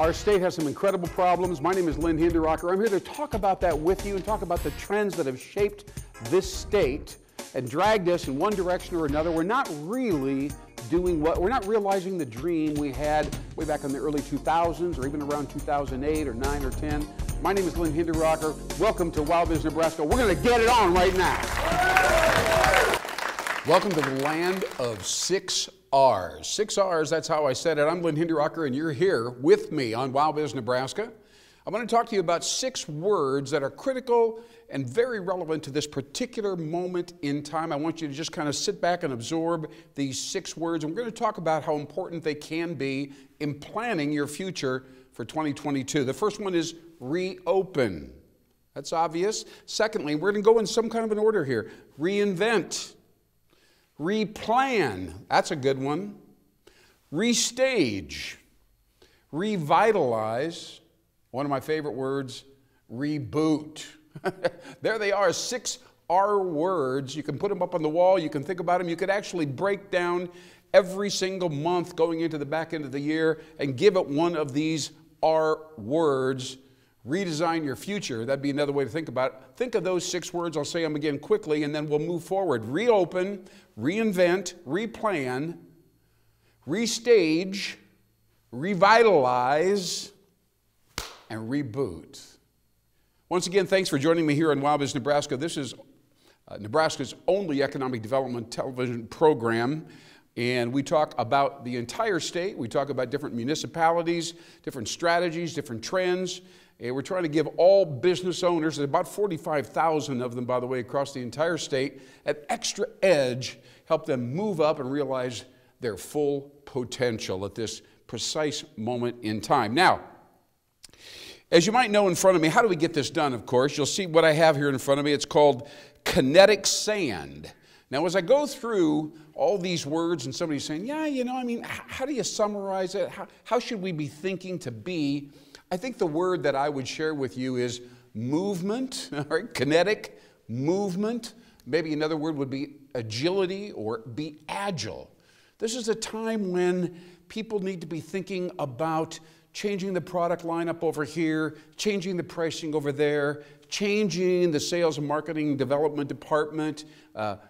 Our state has some incredible problems. My name is NEWbraska. I'm here to talk about that with you and talk about the trends that have shaped this state and dragged us in one direction or another. We're not really we're not realizing the dream we had way back in the early 2000s or even around 2008 or 9 or 10. My name is NEWbraska. Welcome to WowBiz Nebraska. We're going to get it on right now. Welcome to the land of 6 R's. 6 R's, that's how I said it. I'm NEWbraska, and you're here with me on WowBiz Nebraska. I'm going to talk to you about 6 words that are critical and very relevant to this particular moment in time. I want you to just kind of sit back and absorb these 6 words. And we're going to talk about how important they can be in planning your future for 2022. The first one is reopen. That's obvious. Secondly, we're going to go in some kind of an order here. Reinvent. Replan. That's a good one. Restage. Revitalize. One of my favorite words, reboot. There they are, 6 R words. You can put them up on the wall. You can think about them. You could actually break down every single month going into the back end of the year and give it one of these R words. Redesign your future. That'd be another way to think about it. Think of those 6 words. I'll say them again quickly, and then we'll move forward. Reopen, reinvent, replan, restage, revitalize, and reboot. Once again, thanks for joining me here on WowBiz Nebraska. This is Nebraska's only economic development television program, and we talk about the entire state. We talk about different municipalities, different strategies, different trends. And we're trying to give all business owners, about 45,000 of them, by the way, across the entire state, an extra edge, help them move up and realize their full potential at this precise moment in time. Now, as you might know in front of me, how do we get this done, of course? You'll see what I have here in front of me. It's called Kinetic Sand. Now, as I go through all these words and somebody's saying, yeah, you know, I mean, how do you summarize it? How should we be thinking to be? I think the word that I would share with you is movement, all right? Kinetic, movement. Maybe another word would be agility or be agile. This is a time when people need to be thinking about changing the product lineup over here, changing the pricing over there, changing the sales and marketing development department,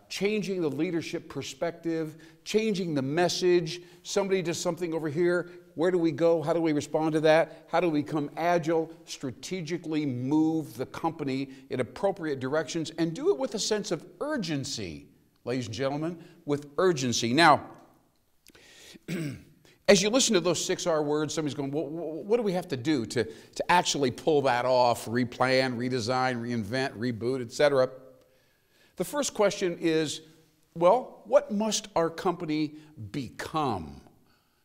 changing the leadership perspective, changing the message. Somebody does something over here. Where do we go? How do we respond to that? How do we become agile, strategically move the company in appropriate directions, and do it with a sense of urgency, ladies and gentlemen, with urgency. Now, as you listen to those 6 R words, somebody's going, well, what do we have to do to actually pull that off, replan, redesign, reinvent, reboot, etc.? The first question is, well, what must our company become?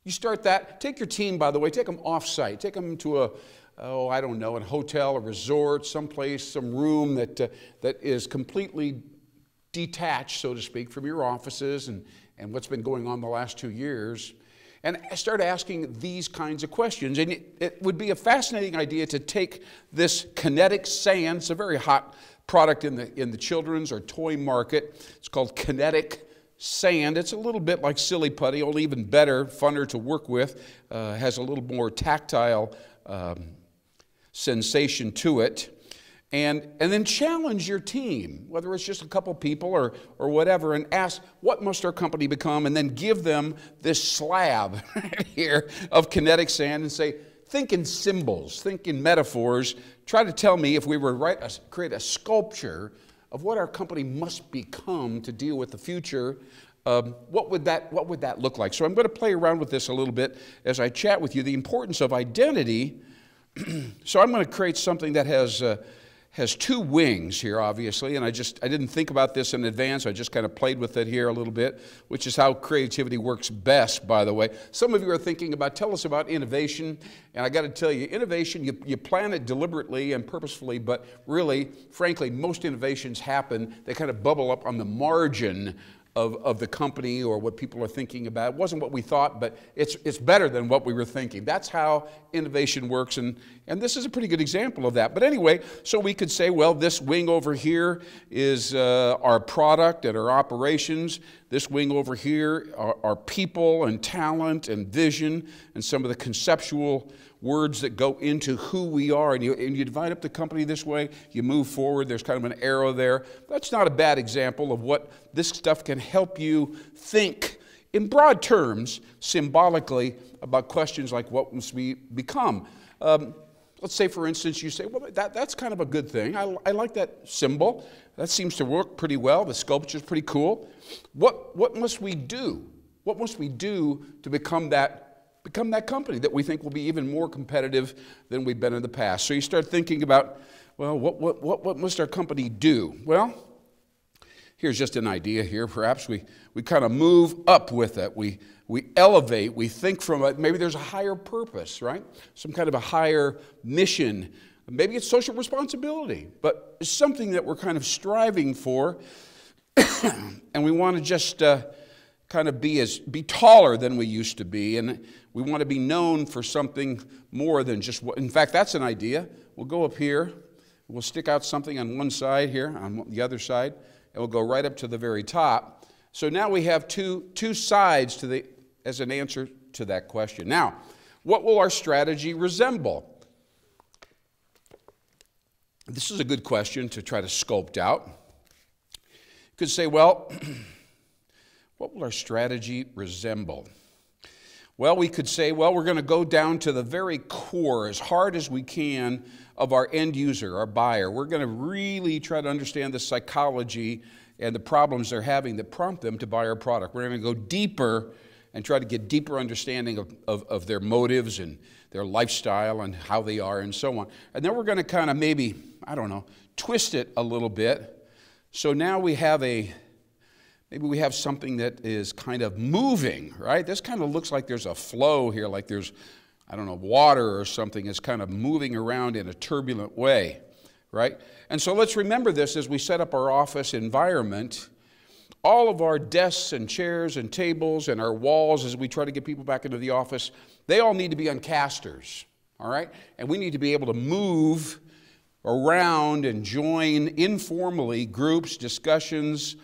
You start that. Take your team, by the way, take them off-site. Take them to I don't know, a hotel, a resort, someplace, some room that is completely detached, so to speak, from your offices and what's been going on the last 2 years. And start asking these kinds of questions. And it would be a fascinating idea to take this Kinetic Sand. It's a very hot product in the children's or toy market. It's called Kinetic Sand. It's a little bit like Silly Putty, only even better, funner to work with. Has a little more tactile sensation to it. And then challenge your team, whether it's just a couple people or whatever, and ask, what must our company become? And then give them this slab here of Kinetic Sand and say, think in symbols, think in metaphors. Try to tell me, if we were to create a sculpture of what our company must become to deal with the future, what would that look like? So I'm going to play around with this a little bit as I chat with you, the importance of identity. So I'm going to create something that has 2 wings here, obviously, and I didn't think about this in advance. I just kind of played with it here a little bit, which is how creativity works best, by the way. Some of you are thinking about, tell us about innovation, and I got to tell you, innovation, you plan it deliberately and purposefully, but really, frankly, most innovations happen, they kind of bubble up on the margin of the company or what people are thinking about. It wasn't what we thought, but it's better than what we were thinking. That's how innovation works, and this is a pretty good example of that. But anyway, so we could say, well, this wing over here is our product and our operations. this wing over here are people and talent and vision and some of the conceptual words that go into who we are. And you divide up the company this way, you move forward, there's kind of an arrow there. That's not a bad example of what this stuff can help you think in broad terms, symbolically, about questions like what must we become. Let's say, for instance, you say, well, that's kind of a good thing. I like that symbol. That seems to work pretty well. The sculpture's pretty cool. What must we do? What must we do to become that company that we think will be even more competitive than we've been in the past? So you start thinking about, well, what must our company do? Well, here's just an idea here. Perhaps we kind of move up with it. We elevate. We think from it. Maybe there's a higher purpose, right? Some kind of a higher mission. Maybe it's social responsibility, but it's something that we're kind of striving for, and we want to just kind of be taller than we used to be, and we want to be known for something more than just what. In fact, that's an idea. We'll go up here. We'll stick out something on one side here, on the other side, and we'll go right up to the very top. So now we have two sides as an answer to that question. Now, what will our strategy resemble? This is a good question to try to sculpt out. You could say, well, what will our strategy resemble? Well, we could say, well, we're going to go down to the very core as hard as we can of our end user, our buyer. We're going to really try to understand the psychology and the problems they're having that prompt them to buy our product. We're going to go deeper and try to get deeper understanding of their motives and their lifestyle and how they are and so on. And then we're going to kind of maybe, I don't know, twist it a little bit. So now we have maybe we have something that is kind of moving, right? This kind of looks like there's a flow here, like there's, I don't know, water or something is kind of moving around in a turbulent way, right? And so let's remember this as we set up our office environment. All of our desks and chairs and tables and our walls as we try to get people back into the office, they all need to be on casters, all right? And we need to be able to move around and join informally groups, discussions,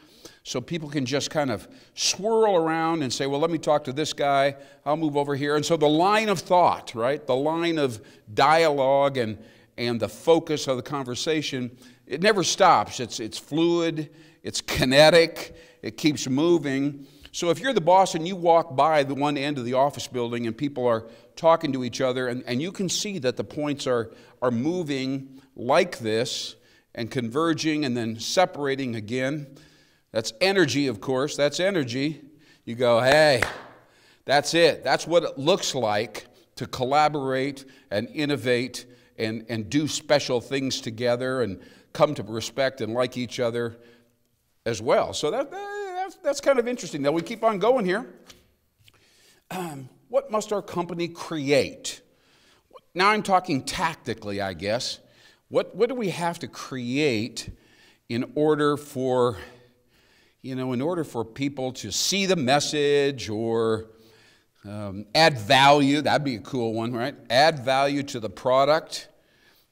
so people can just kind of swirl around and say, well, let me talk to this guy, I'll move over here. And so the line of thought, right, the line of dialogue and the focus of the conversation, it never stops. It's fluid, it's kinetic, it keeps moving. So if you're the boss and you walk by the one end of the office building and people are talking to each other and you can see that the points are moving like this and converging and then separating again, that's energy, of course, that's energy. You go, hey, that's it. That's what it looks like to collaborate and innovate and do special things together and come to respect and like each other as well. So that's kind of interesting. Now we keep on going here. What must our company create? Now I'm talking tactically, I guess. What do we have to create in order for people to see the message or add value? That'd be a cool one, right? Add value to the product,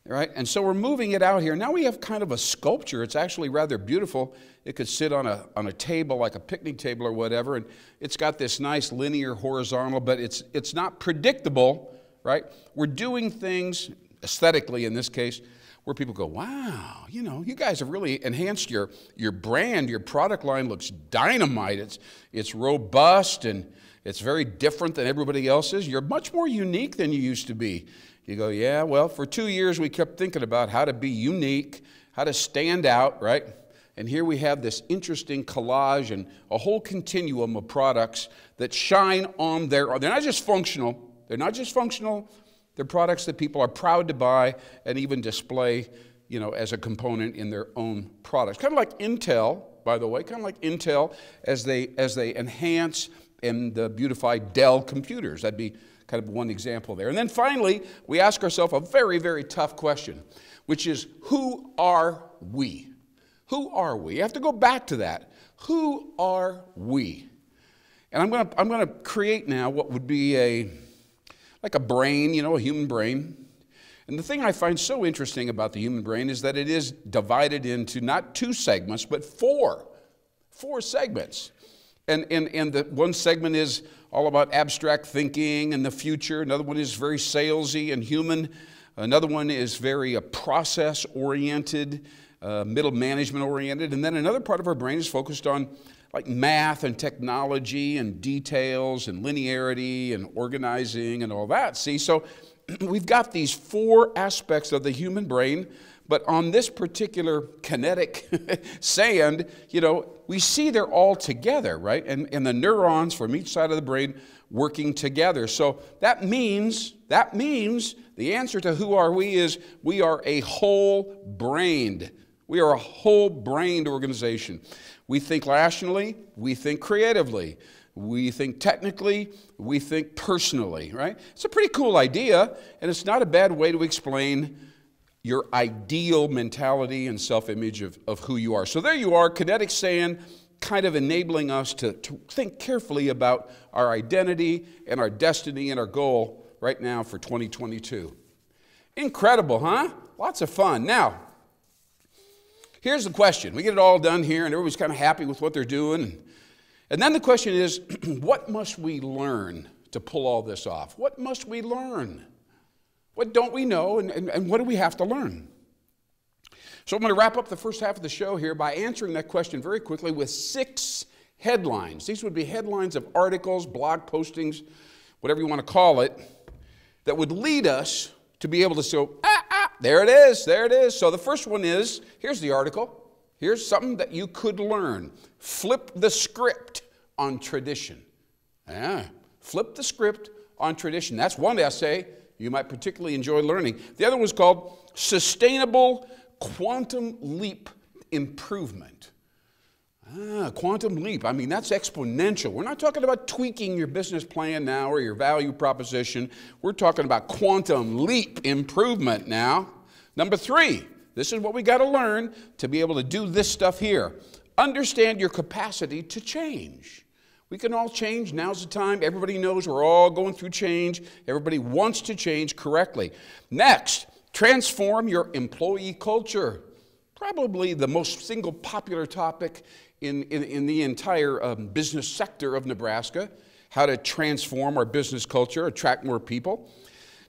right? And so we're moving it out here. Now we have kind of a sculpture. It's actually rather beautiful. It could sit on a table, like a picnic table or whatever, and it's got this nice linear horizontal, but it's not predictable, right? We're doing things, aesthetically in this case, where people go, wow, you guys have really enhanced your brand. Your product line looks dynamite. It's robust and it's very different than everybody else's. You're much more unique than you used to be. You go, yeah, well, for 2 years we kept thinking about how to be unique, how to stand out, right? And here we have this interesting collage and a whole continuum of products that shine on they're not just functional. They're products that people are proud to buy and even display, as a component in their own products. Kind of like Intel, by the way, as they enhance and beautify Dell computers. That'd be kind of one example there. And then finally, we ask ourselves a very, very tough question, which is, who are we? Who are we? You have to go back to that. Who are we? And I'm going to create now what would be like a brain, a human brain. And the thing I find so interesting about the human brain is that it is divided into not 2 segments, but 4 segments. And the one segment is all about abstract thinking and the future. Another one is very salesy and human. Another one is very process-oriented, middle management-oriented. And then another part of our brain is focused on like math and technology and details and linearity and organizing and all that. See, so we've got these four aspects of the human brain, but on this particular kinetic sand, you know, we see they're all together, right? And the neurons from each side of the brain working together. So that means the answer to who are we is we are a whole-brained. We are a whole-brained organization. We think rationally, we think creatively, we think technically, we think personally, right? It's a pretty cool idea, and it's not a bad way to explain your ideal mentality and self-image of who you are. So there you are, Kinetic Sand, kind of enabling us to think carefully about our identity and our destiny and our goal right now for 2022. Incredible, huh? Lots of fun. Now, here's the question. We get it all done here, and everybody's kind of happy with what they're doing. And then the question is, what must we learn to pull all this off? What must we learn? What don't we know, and what do we have to learn? So I'm going to wrap up the first half of the show here by answering that question very quickly with 6 headlines. These would be headlines of articles, blog postings, whatever you want to call it, that would lead us to be able to say, there it is, there it is. So the first one is, here's the article. Here's something that you could learn. Flip the script on tradition. Yeah, flip the script on tradition. That's one essay you might particularly enjoy learning. The other was called Sustainable Quantum Leap Improvement. Quantum leap, I mean, that's exponential. We're not talking about tweaking your business plan now or your value proposition. We're talking about quantum leap improvement now. Number 3, this is what we got to learn to be able to do this stuff here. Understand your capacity to change. We can all change. Now's the time. Everybody knows we're all going through change. Everybody wants to change correctly. Next, transform your employee culture. Probably the most single popular topic in the entire business sector of Nebraska, how to transform our business culture, attract more people.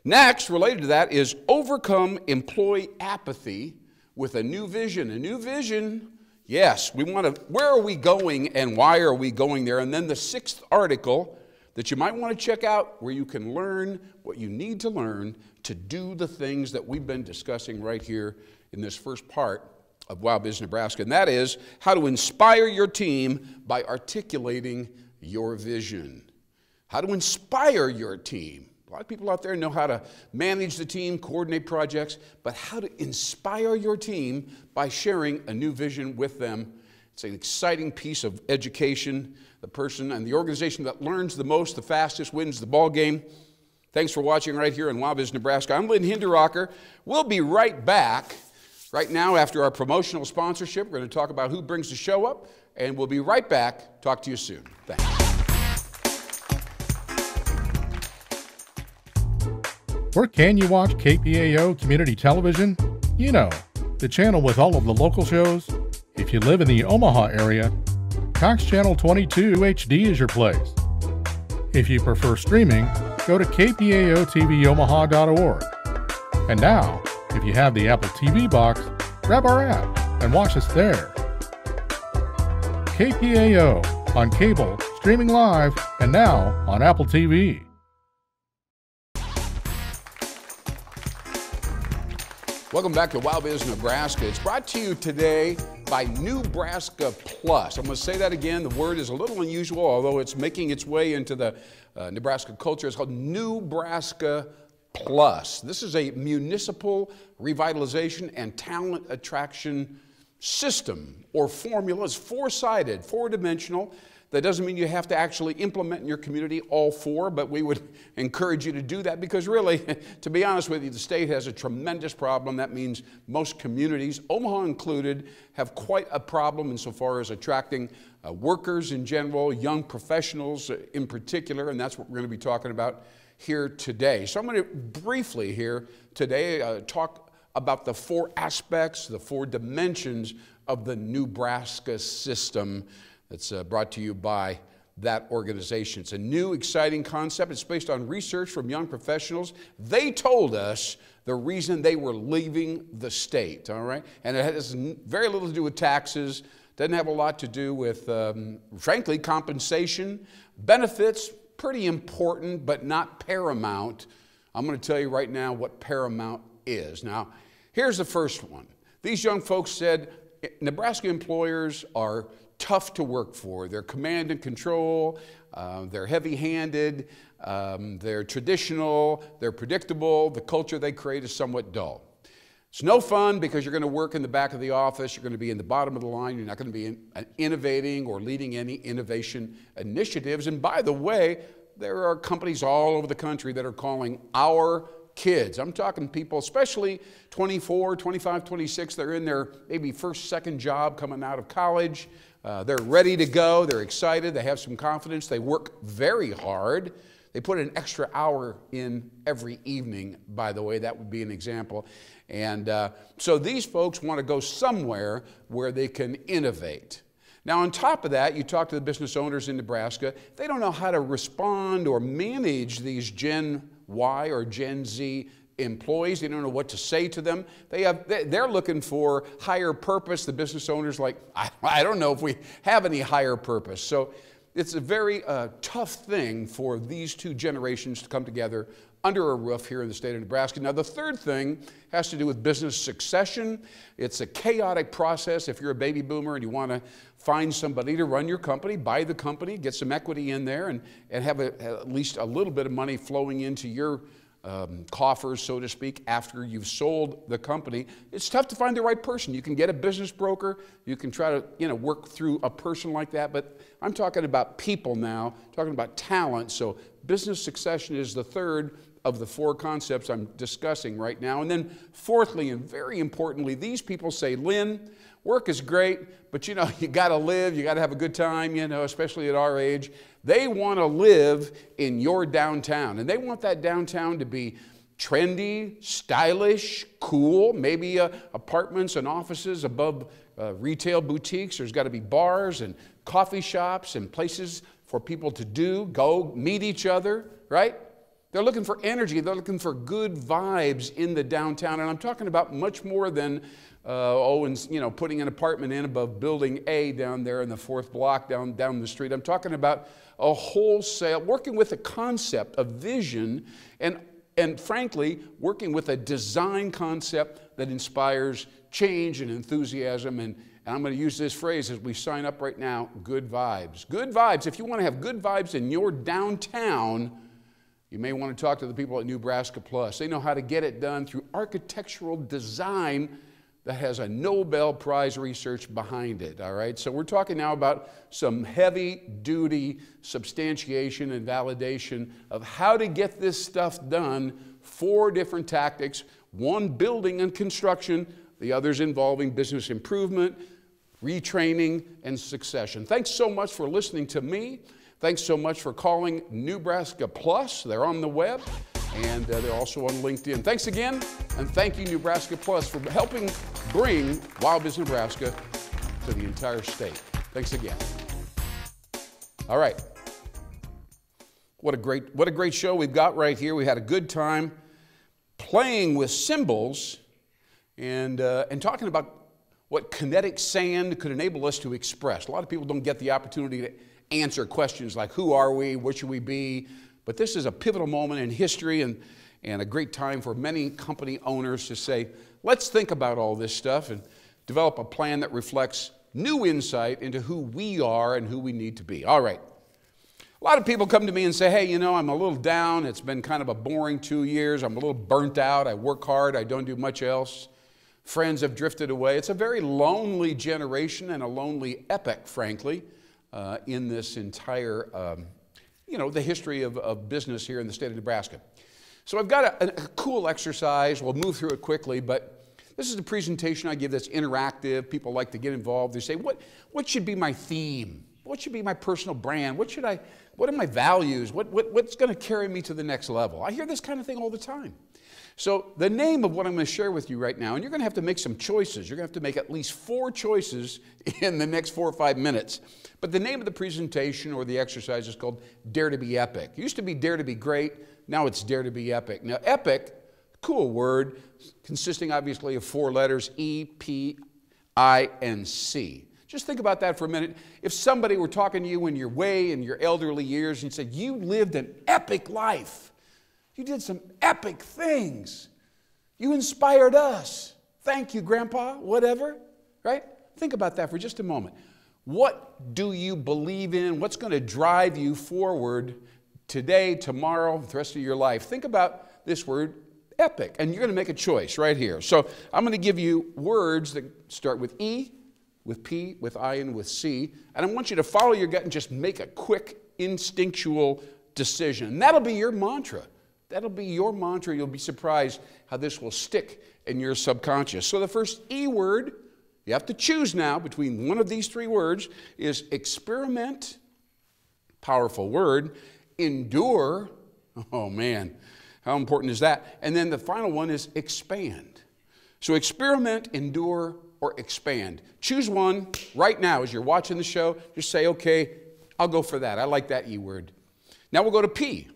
Next, related to that, is overcome employee apathy with a new vision. A new vision, yes, we want to, where are we going and why are we going there? And then the 6th article that you might want to check out where you can learn what you need to learn to do the things that we've been discussing right here in this first part of WowBiz Nebraska, and that is how to inspire your team by articulating your vision. How to inspire your team. A lot of people out there know how to manage the team, coordinate projects, but how to inspire your team by sharing a new vision with them. It's an exciting piece of education. The person and the organization that learns the most, the fastest, wins the ball game. Thanks for watching right here in WowBiz Nebraska. I'm Lynn Hinderrocker. We'll be right back. Right now, after our promotional sponsorship, we're going to talk about who brings the show up, and we'll be right back. Talk to you soon. Thanks. Where can you watch KPAO Community Television? You know, the channel with all of the local shows. If you live in the Omaha area, Cox Channel 22 HD is your place. If you prefer streaming, go to kpaoTVOmaha.org. And now, if you have the Apple TV box, grab our app and watch us there. KPAO on cable, streaming live, and now on Apple TV. Welcome back to WowBiz Nebraska. It's brought to you today by NEWbraska Plus. I'm going to say that again. The word is a little unusual, although it's making its way into the Nebraska culture. It's called NEWbraska Plus. This is a municipal revitalization and talent attraction system or formula. It's 4-sided, 4-dimensional. That doesn't mean you have to actually implement in your community all 4, but we would encourage you to do that because really, to be honest with you, the state has a tremendous problem. That means most communities, Omaha included, have quite a problem insofar as attracting workers in general, young professionals in particular, and that's what we're going to be talking about here today. So I'm going to briefly here today talk about the 4 aspects, the 4 dimensions of the NEWbraska system. It's brought to you by that organization. It's a new, exciting concept. It's based on research from young professionals. They told us the reason they were leaving the state, all right? And it has very little to do with taxes, doesn't have a lot to do with, frankly, compensation. Benefits, pretty important, but not paramount. I'm going to tell you right now what paramount is. Now, here's the first one. These young folks said Nebraska employers are tough to work for. They're command and control, they're heavy-handed, they're traditional, they're predictable. The culture they create is somewhat dull. It's no fun because you're going to work in the back of the office, you're going to be in the bottom of the line, you're not going to be innovating or leading any innovation initiatives. And by the way, there are companies all over the country that are calling our kids. I'm talking people, especially 24, 25, 26, they're in their maybe first, second job coming out of college. They're ready to go, they're excited, they have some confidence, they work very hard. They put an extra hour in every evening, by the way, that would be an example. And so these folks want to go somewhere where they can innovate. Now, on top of that, you talk to the business owners in Nebraska, they don't know how to respond or manage these Gen Y or Gen Z employees. They don't know what to say to them. They're looking for higher purpose. The business owners like, I don't know if we have any higher purpose. So it's a very tough thing for these two generations to come together under a roof here in the state of Nebraska. Now, the third thing has to do with business succession. It's a chaotic process. If you're a baby boomer and you want to find somebody to run your company, buy the company, get some equity in there, and have at least a little bit of money flowing into your coffers, so to speak, after you've sold the company, it's tough to find the right person. You can get a business broker, you can try to work through a person like that, but I'm talking about people now, talking about talent. So business succession is the third of the four concepts I'm discussing right now. And then fourthly, and very importantly, these people say, Lynn, work is great, but you got to live, you got to have a good time, especially at our age. They want to live in your downtown, and they want that downtown to be trendy, stylish, cool, maybe apartments and offices above retail boutiques. There's got to be bars and coffee shops and places for people to go meet each other, right? They're looking for energy. They're looking for good vibes in the downtown. And I'm talking about much more than, putting an apartment in above building A down there in the fourth block down the street. I'm talking about a wholesale, working with a concept, a vision, and frankly, working with a design concept that inspires change and enthusiasm. And I'm going to use this phrase as we sign up right now, good vibes. Good vibes. If you want to have good vibes in your downtown, you may want to talk to the people at NEWbraska Plus. They know how to get it done through architectural design that has a Nobel Prize research behind it, all right? So we're talking now about some heavy-duty substantiation and validation of how to get this stuff done. 4 different tactics, one building and construction, the others involving business improvement, retraining, and succession. Thanks so much for listening to me. Thanks so much for calling NEWbraska Plus. They're on the web, and they're also on LinkedIn. Thanks again, and thank you, NEWbraska Plus, for helping bring WowBiz Nebraska to the entire state. Thanks again. All right. What a great show we've got right here. We had a good time playing with symbols and talking about what kinetic sand could enable us to express. A lot of people don't get the opportunity to answer questions like, who are we, what should we be? But this is a pivotal moment in history and a great time for many company owners to say, let's think about all this stuff and develop a plan that reflects new insight into who we are and who we need to be. All right. A lot of people come to me and say, hey, I'm a little down. It's been kind of a boring 2 years. I'm a little burnt out. I work hard. I don't do much else. Friends have drifted away. It's a very lonely generation and a lonely epoch, frankly, in this entire, the history of business here in the state of Nebraska. So I've got a cool exercise. We'll move through it quickly, but this is a presentation I give that's interactive. People like to get involved. They say, what should be my theme? What should be my personal brand? What are my values? What's going to carry me to the next level? I hear this kind of thing all the time. So the name of what I'm going to share with you right now, and you're going to have to make some choices. You're going to have to make at least 4 choices in the next 4 or 5 minutes. But the name of the presentation or the exercise is called Dare to be Epic. It used to be Dare to be Great. Now it's Dare to be Epic. Now epic, cool word, consisting obviously of 4 letters, E, P, I, and C. Just think about that for a minute. If somebody were talking to you in your elderly years and said, you lived an epic life. You did some epic things. You inspired us. Thank you, Grandpa, whatever, right? Think about that for just a moment. What do you believe in? What's going to drive you forward today, tomorrow, the rest of your life? Think about this word, epic, and you're going to make a choice right here. So I'm going to give you words that start with E, with P, with I, and with C, and I want you to follow your gut and just make a quick, instinctual decision. And that'll be your mantra. That'll be your mantra. You'll be surprised how this will stick in your subconscious. So the first E word, you have to choose now between one of these 3 words, is experiment, powerful word, endure, oh man, how important is that? And then the final one is expand. So experiment, endure, or expand. Choose one right now as you're watching the show. Just say, okay, I'll go for that. I like that E word. Now we'll go to P.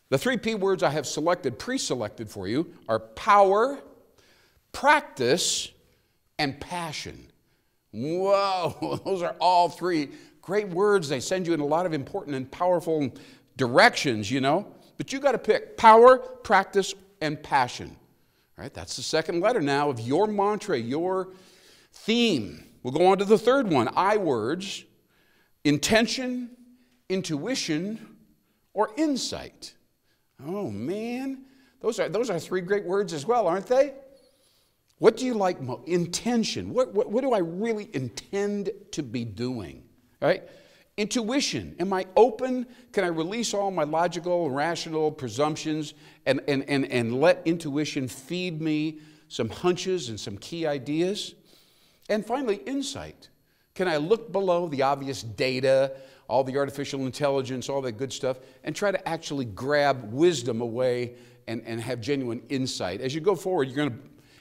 The 3 P words I have selected, pre-selected for you, are power, practice, and passion. Whoa, those are all 3 great words. They send you in a lot of important and powerful directions, you know. But you got to pick power, practice, and passion. All right, that's the second letter now of your mantra, your theme. We'll go on to the 3rd one, I words, intention, intuition, or insight. Oh man, those are 3 great words as well, aren't they? What do you like most? Intention. What do I really intend to be doing? Right? Intuition. Am I open? Can I release all my logical and rational presumptions and let intuition feed me some hunches and some key ideas? And finally, insight. Can I look below the obvious data, all the artificial intelligence, all that good stuff, and try to actually grab wisdom away and have genuine insight? As you go forward, you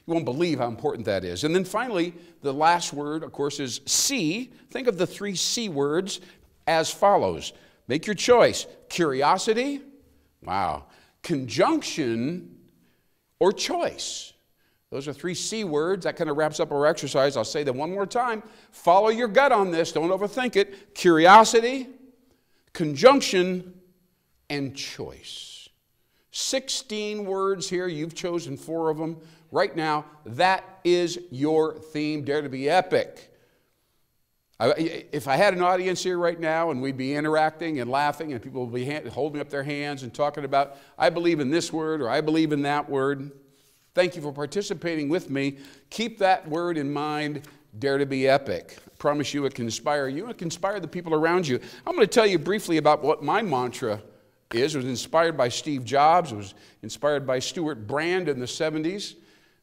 won't believe how important that is. And then finally, the last word, of course, is C. Think of the 3 C words as follows. Make your choice. Curiosity, wow, conjunction, or choice. Those are 3 C words. That kind of wraps up our exercise. I'll say them one more time. Follow your gut on this. Don't overthink it. Curiosity, conjunction, and choice. 16 words here. You've chosen 4 of them. Right now, that is your theme. Dare to be epic. If I had an audience here right now and we'd be interacting and laughing and people would be holding up their hands and talking about, I believe in this word or I believe in that word. Thank you for participating with me. Keep that word in mind, dare to be epic. I promise you it can inspire you. It can inspire the people around you. I'm going to tell you briefly about what my mantra is. It was inspired by Steve Jobs. It was inspired by Stuart Brand in the 70s.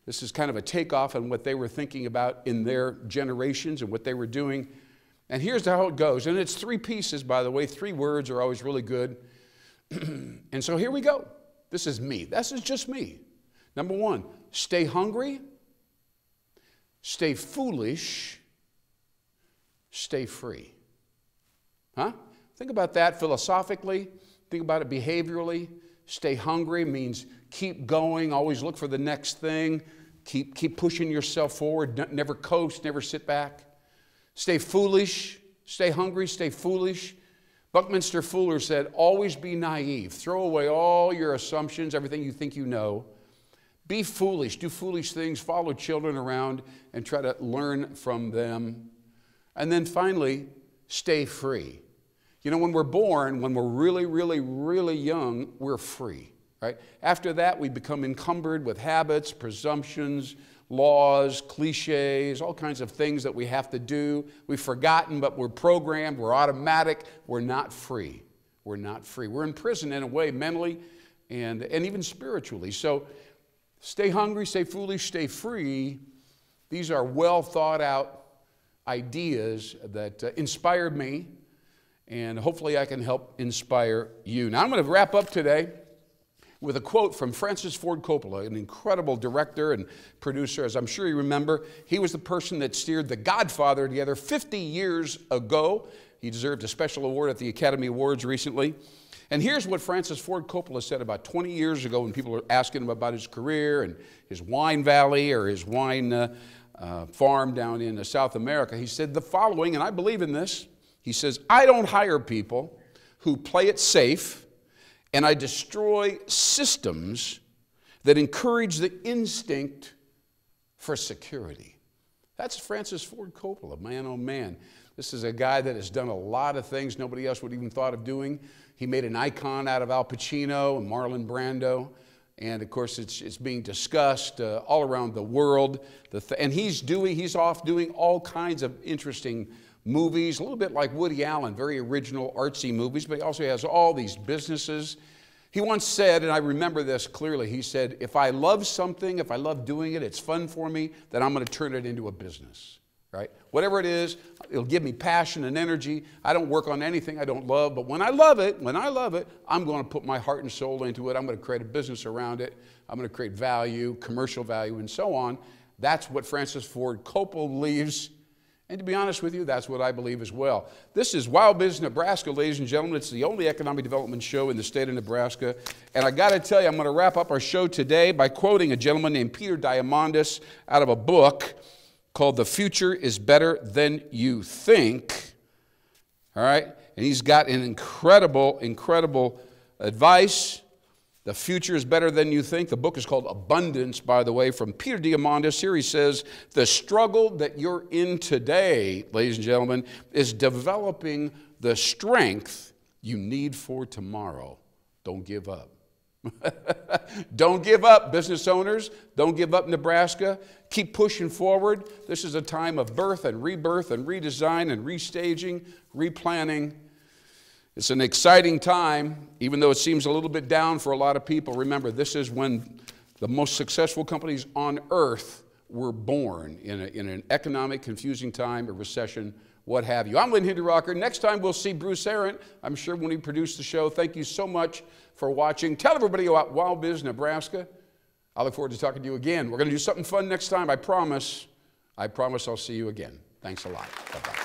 This is kind of a takeoff on what they were thinking about in their generations and what they were doing. And here's how it goes. And it's 3 pieces, by the way. 3 words are always really good. And so here we go. This is me. This is just me. Number 1, stay hungry, stay foolish, stay free. Huh? Think about that philosophically. Think about it behaviorally. Stay hungry means keep going, always look for the next thing. Keep pushing yourself forward, never coast, never sit back. Stay foolish, stay hungry, stay foolish. Buckminster Fuller said, always be naive. Throw away all your assumptions, everything you think you know. Be foolish, do foolish things, follow children around and try to learn from them. And then finally, stay free. You know, when we're born, when we're really, really, really young, we're free, right? After that, we become encumbered with habits, presumptions, laws, cliches, all kinds of things that we have to do. We've forgotten, but we're programmed, we're automatic, we're not free. We're not free. We're in prison in a way, mentally and even spiritually. So stay hungry, stay foolish, stay free. These are well thought out ideas that inspired me and hopefully I can help inspire you. Now I'm going to wrap up today with a quote from Francis Ford Coppola, an incredible director and producer. As I'm sure you remember, he was the person that steered The Godfather together 50 years ago. He deserved a special award at the Academy Awards recently. And here's what Francis Ford Coppola said about 20 years ago when people were asking him about his career and his wine valley or his wine farm down in South America. He said the following, and I believe in this. He says, "I don't hire people who play it safe, and I destroy systems that encourage the instinct for security." That's Francis Ford Coppola, man, oh man. This is a guy that has done a lot of things nobody else would even thought of doing. He made an icon out of Al Pacino and Marlon Brando. And of course, it's being discussed all around the world. And he's off doing all kinds of interesting movies, a little bit like Woody Allen, very original, artsy movies, but he also has all these businesses. He once said, and I remember this clearly, he said, if I love something, if I love doing it, it's fun for me, then I'm going to turn it into a business. Right? Whatever it is, it'll give me passion and energy. I don't work on anything I don't love, but when I love it, I'm going to put my heart and soul into it. I'm going to create a business around it. I'm going to create value, commercial value, and so on. That's what Francis Ford Coppola believes. And to be honest with you, that's what I believe as well. This is WowBiz Nebraska, ladies and gentlemen. It's the only economic development show in the state of Nebraska. And I got to tell you, I'm going to wrap up our show today by quoting a gentleman named Peter Diamandis out of a book called The Future is Better Than You Think. All right? And he's got an incredible, incredible advice. The future is better than you think. The book is called Abundance, by the way, from Peter Diamandis. Here he says, the struggle that you're in today, ladies and gentlemen, is developing the strength you need for tomorrow. Don't give up. Don't give up, business owners. Don't give up, Nebraska. Keep pushing forward. This is a time of birth and rebirth and redesign and restaging, replanning. It's an exciting time, even though it seems a little bit down for a lot of people. Remember, this is when the most successful companies on earth were born, in an economic, confusing time, a recession, what have you. I'm Lynn Hinderrocker. Next time we'll see Bruce Arendt, I'm sure, when he produced the show. Thank you so much for watching. Tell everybody about WowBiz Nebraska. I look forward to talking to you again. We're going to do something fun next time, I promise. I promise I'll see you again. Thanks a lot. Bye-bye.